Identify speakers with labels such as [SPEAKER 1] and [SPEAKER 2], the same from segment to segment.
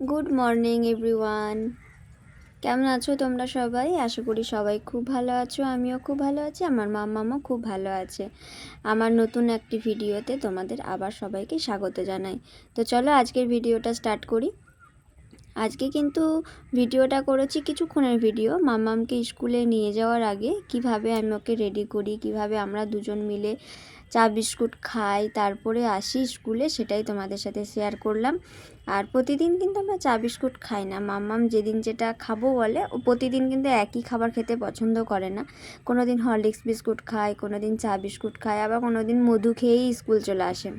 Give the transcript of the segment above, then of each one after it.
[SPEAKER 1] Good morning everyone. কেমন আছো তোমরা সবাই? আশা করি সবাই খুব ভালো আছো, আমিও খুব ভালো আছি, আমার মাম্মামও খুব ভালো আছে। আমার নতুন একটি ভিডিওতে তোমাদের আবার সবাইকে স্বাগত জানাই। তো চলো আজকের ভিডিওটা স্টার্ট করি। আজকে কিন্তু ভিডিওটা করেছি কিছুক্ষণের ভিডিও, মাম্মামকে স্কুলে নিয়ে যাওয়ার আগে কিভাবে আমি ওকে রেডি করি, কিভাবে আমরা দুজন মিলে চা বিস্কুট খাই, তারপরে আসি স্কুলে, সেটাই তোমাদের সাথে শেয়ার করলাম। আর প্রতিদিন কিন্তু আমরা চা বিস্কুট খাই না, মাম্মাম যেদিন যেটা খাবো বলে, ও প্রতিদিন কিন্তু একই খাবার খেতে পছন্দ করে না। কোনো দিন হরলিক্স বিস্কুট খায়, কোনো দিন চা বিস্কুট খায়, আবার কোনো দিন মধু খেয়েই স্কুল চলে আসে।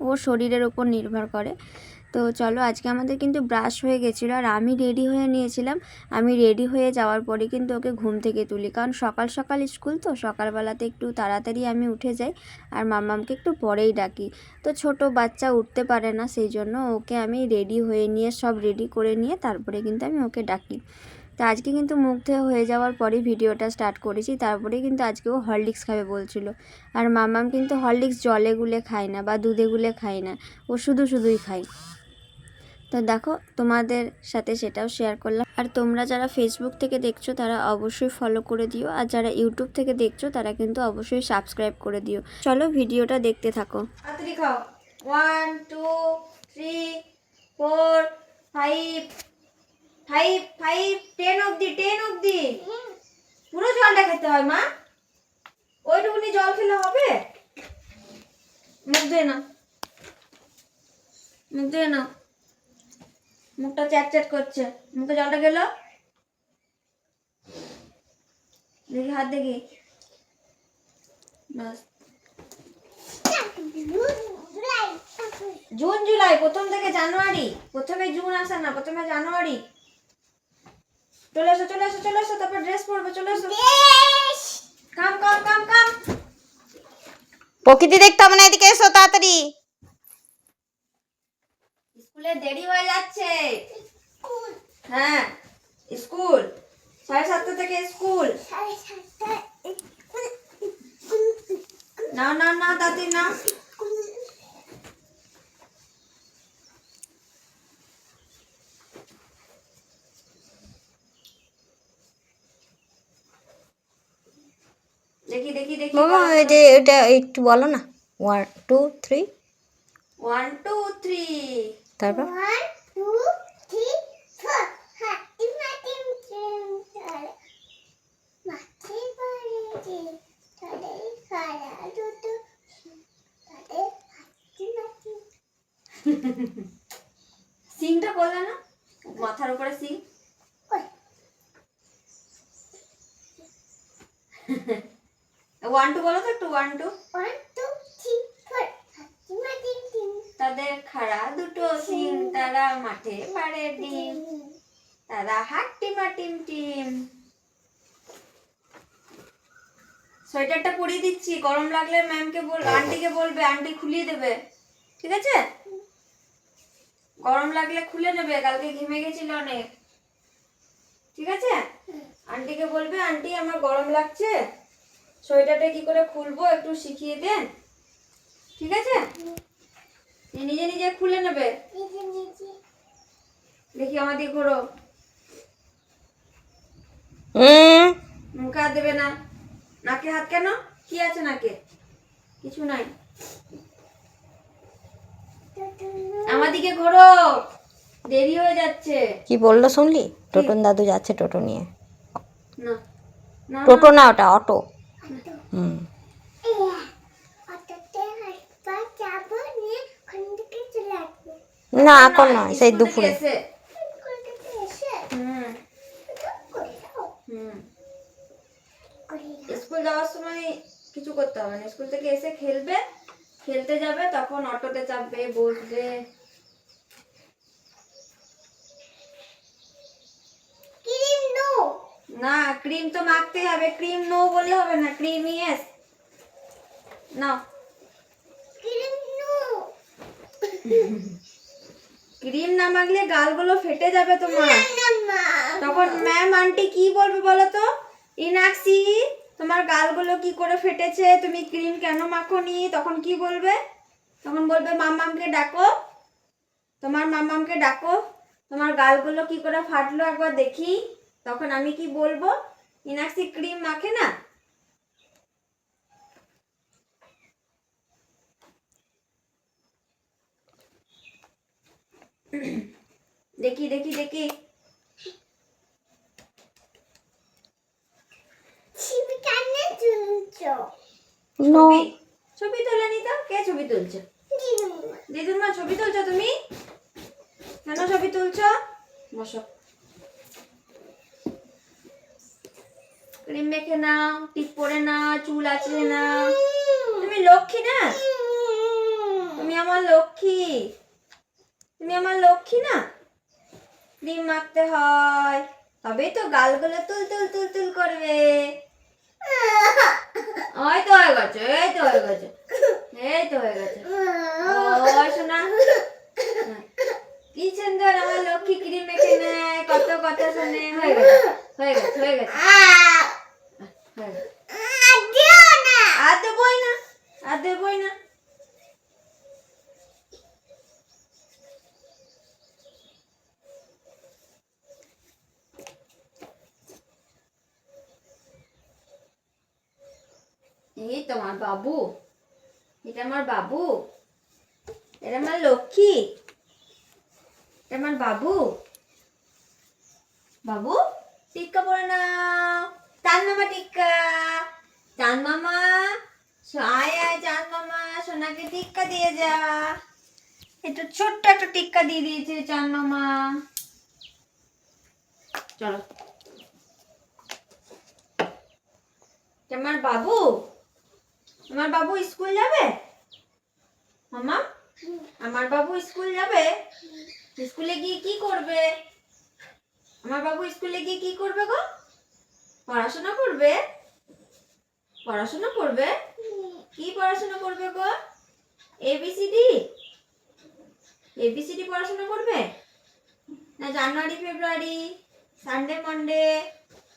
[SPEAKER 1] ওর শরীরের ওপর নির্ভর করে। তো চলো, আজকে আমাদের কিন্তু ব্রাশ হয়ে গেছিলো আর আমি রেডি হয়ে নিয়েছিলাম। আমি রেডি হয়ে যাওয়ার পরে কিন্তু ওকে ঘুম থেকে তুলি, কারণ সকাল সকাল স্কুল, তো সকালবেলাতে একটু তাড়াতাড়ি আমি উঠে যাই আর মাম্মামকে একটু পরেই ডাকি। তো ছোট বাচ্চা উঠতে পারে না, সেই জন্য ওকে আমি রেডি হয়ে নিয়ে, সব রেডি করে নিয়ে তারপরে কিন্তু আমি ওকে ডাকি। তো আজকে কিন্তু মুখ ধুয়ে হয়ে যাওয়ার পরেই ভিডিওটা স্টার্ট করেছি। তারপরে কিন্তু আজকে ও হরলিক্স খাবে বলছিল, আর মাম্মাম কিন্তু হরলিক্স জলে গুলে খায় না বা দুধে গুলে খায় না, ও শুধুই খায়। তো দেখো, তোমাদের সাথে সেটাও শেয়ার করলাম। আর তোমরা যারা ফেসবুক থেকে দেখছো তারা অবশ্যই ফলো করে দিও, আর যারা ইউটিউব থেকে দেখছো তারা কিন্তু অবশ্যই সাবস্ক্রাইব করে দিও। চলো ভিডিওটা দেখতে থাকো।
[SPEAKER 2] তাড়াতাড়ি খাও। 1 2 3 4 5 5 5 10 অবধি, 10 অবধি পুরো জলটা খেতে হয় মা। ওইটুকুনি জল খেলে হবে? মুখ ধুয়ে নাও, মুখ ধুয়ে নাও। মুখটা চ্যাট করছে, মুখে জলটা গেল? দেখি হাত, দেখি। বাস। জুন জুলাই, প্রথম থেকে জানুয়ারি। প্রথমে জুন আসে না, প্রথমে জানুয়ারি। চলে এসো চলে এসো চলে এসো, তারপর ড্রেস পরবে, চলে এসো। কাম কাম কাম কাম।
[SPEAKER 3] প্রকৃতি দেখতে হবে না, এদিকে এসো তাড়াতাড়ি।
[SPEAKER 2] স্কুলে দেরি হয়ে যাচ্ছে। হ্যাঁ, স্কুল 7:30 থেকে স্কুল। নাও নাও নাও দাদি নাও। দেখি দেখি দেখি।
[SPEAKER 3] মামা এটা একটু বলো না। 1 2 3
[SPEAKER 2] 1 2 3।
[SPEAKER 3] তারপর
[SPEAKER 4] 1 2 3 4 হাতি মাটি মাটি বাড়ি তাদের খারা দুটো তাদের হাতি মাটি।
[SPEAKER 2] সিংটা করলে না, মাথার উপরে সিং। 1 2 বলো তো একটু। 1 2।
[SPEAKER 4] 1 2 3 4 হাতি মাটি ডিম
[SPEAKER 2] তাদের খাড়া দুটো সিং, তারা মাঠে পাড়ে ডিম, তারা হাট্টিমা টিম টিম। সোয়েটারটা পরিয়ে দিচ্ছি, গরম লাগলে ম্যামকে আন্টিকে বলবে, আন্টি খুলিয়ে দেবে, ঠিক আছে? গরম লাগলে খুলে নেবে, কালকে ঘেমে গেছিল অনেক, ঠিক আছে? আন্টিকে বলবে, আন্টি আমার গরম লাগছে, সোয়েটারটা কি করে খুলবো একটু শিখিয়ে দেন, ঠিক আছে? নিজে নিজে খুলে নেবে।
[SPEAKER 4] নিজে নিজে
[SPEAKER 2] দেখি আমার দিকে ঘোরো। মুখে হাত দেবে না। নাকে হাত কেন? কি আছে নাকে? কিছু নাই। আমার দিকে ঘোরো, দেরি হয়ে যাচ্ছে।
[SPEAKER 3] কি বললো শুনলি? টোটন দাদু যাচ্ছে টোটো নিয়ে।
[SPEAKER 2] না না
[SPEAKER 3] টোটো না, ওটা অটো। হুম।
[SPEAKER 4] অটোতে হাঁটবা যাবো নিয়ে ওখান থেকে চলে আসবো।
[SPEAKER 3] না এখন নয়, সেই
[SPEAKER 2] স্কুল থেকে
[SPEAKER 3] দুপুরে।
[SPEAKER 2] এসে।
[SPEAKER 4] স্কুল থেকে এসে
[SPEAKER 2] হুম
[SPEAKER 4] করে দাও
[SPEAKER 2] হুম।
[SPEAKER 4] করে দাও।
[SPEAKER 2] স্কুল যাওয়ার সময় কিছু করতে হবে না, স্কুল থেকে এসে খেলবে, খেলতে যাবে, তখন অটোতে চাপবে, বসবে।
[SPEAKER 4] ক্রিম নো
[SPEAKER 2] না, ক্রিম তো মাখতে হবে, ক্রিম নো বললে হবে না, ক্রিম ইয়েস। নাও।
[SPEAKER 4] ক্রিম নো
[SPEAKER 2] ক্রিম না মাখলে গালগুলো ফেটে যাবে তোমার।
[SPEAKER 4] মা
[SPEAKER 2] তখন ম্যাম আন্টি কি বলবে বলো তো? ইনাক্সি, তোমার গালগুলো কি করে ফেটেছে, তুমি ক্রিম কেন মাখোনি? তখন কি বলবে? তখন বলবে মাম্মামকে ডাকো, তোমার মাম্মামকে ডাকো। তোমার গালগুলো কি করে ফাটলো একবার দেখি, তখন আমি কি বলবো? মিনাক্ষী ক্রিম মাখে না? দেখি দেখি দেখি।
[SPEAKER 4] ছিপি কান্নে চুলছো
[SPEAKER 3] নো
[SPEAKER 2] ছবি ছবি তোলে নি তো? কে ছবি তুলছে? দিদুর মা ছবি তুলছো তুমি? কেন ছবি তুলছো? বসো। ক্রিম মেখে নাও, টিপ পরে নাও, চুল আঁচড়ে নাও। তুমি লক্ষ্মী না? তুমি আমার লক্ষ্মী, তুমি আমার লক্ষ্মী না? ক্রিম মাখতে হয়, তবেই তো গালগুলো তুল তুল তুল তুল করবে। ওই তো হয়ে গেছে, এই তো হয়ে গেছে, এই তো হয়ে গেছে। ও শোনা, কি সুন্দর আমার লক্ষ্মী ক্রিম মেখে নেয়, কত কথা শোনে। হয়ে গেছে হয়ে গেছে হয়ে গেছে হয়ে গেছে। আর দেবই না, আর দেবই না। এই তোমার বাবু, এটা আমার বাবু, এটা আমার লক্ষ্মী, এটা আমার বাবু। বাবু টিক্কা পরে নাও, চাঁদ মামা টিক্কা, চাঁদ মামা আয় আয়, চাঁদ মামা সোনাকে টিক্কা দিয়ে যা। একটু ছোট্ট একটা টিক্কা দিয়ে দিয়েছে চাঁদ মামা। চলো, আমার বাবু, আমার বাবু স্কুল যাবে? মামা আমার বাবু স্কুল যাবে? স্কুলে গিয়ে কি করবে? আমার বাবু স্কুলে গিয়ে কি করবে গো? পড়াশোনা করবে? পড়াশোনা করবে? কি পড়াশোনা করবে গো? এবিসিডি, এবিসিডি পড়াশোনা করবে? না জানুয়ারি ফেব্রুয়ারি সানডে মানডে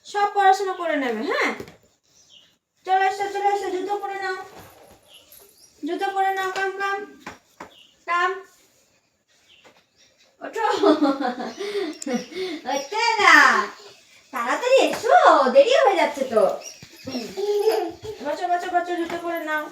[SPEAKER 2] সব পড়াশোনা করে নেবে? হ্যাঁ, চলে এসো চলে এসো, জুতো পরে নাও, জুতো পরে নাও, কাম কাম কাম। ওঠো, ওঠো না, তাড়াতাড়ি এসো, দেরি হয়ে যাচ্ছে তো। বসো বসো বসো, জুতো পরে নাও।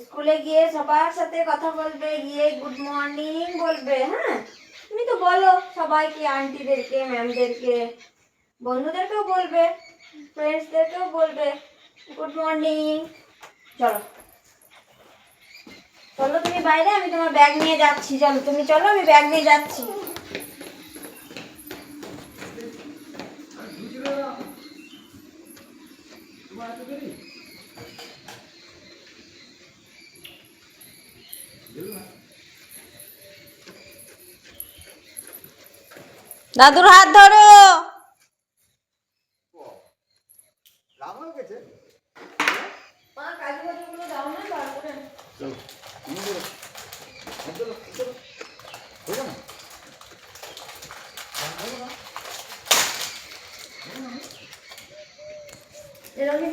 [SPEAKER 2] স্কুলে গিয়ে সবার সাথে কথা বলবে, গিয়ে গুড মর্নিং বলবে। হ্যাঁ, তুমি তো বলো সবাইকে, আন্টিদেরকে, ম্যামদেরকে, বন্ধুদেরকেও বলবে, ফ্রেন্ডসদেরকেও বলবে গুড মর্নিং। চলো চলো তুমি বাইরে, আমি তোমার ব্যাগ নিয়ে যাচ্ছি। চলো তুমি চলো, আমি ব্যাগ নিয়ে যাচ্ছি।
[SPEAKER 3] দাদুর হাত ধরো।
[SPEAKER 2] মা কাজু বাজুগুলো দাও না, বার করে। এরকম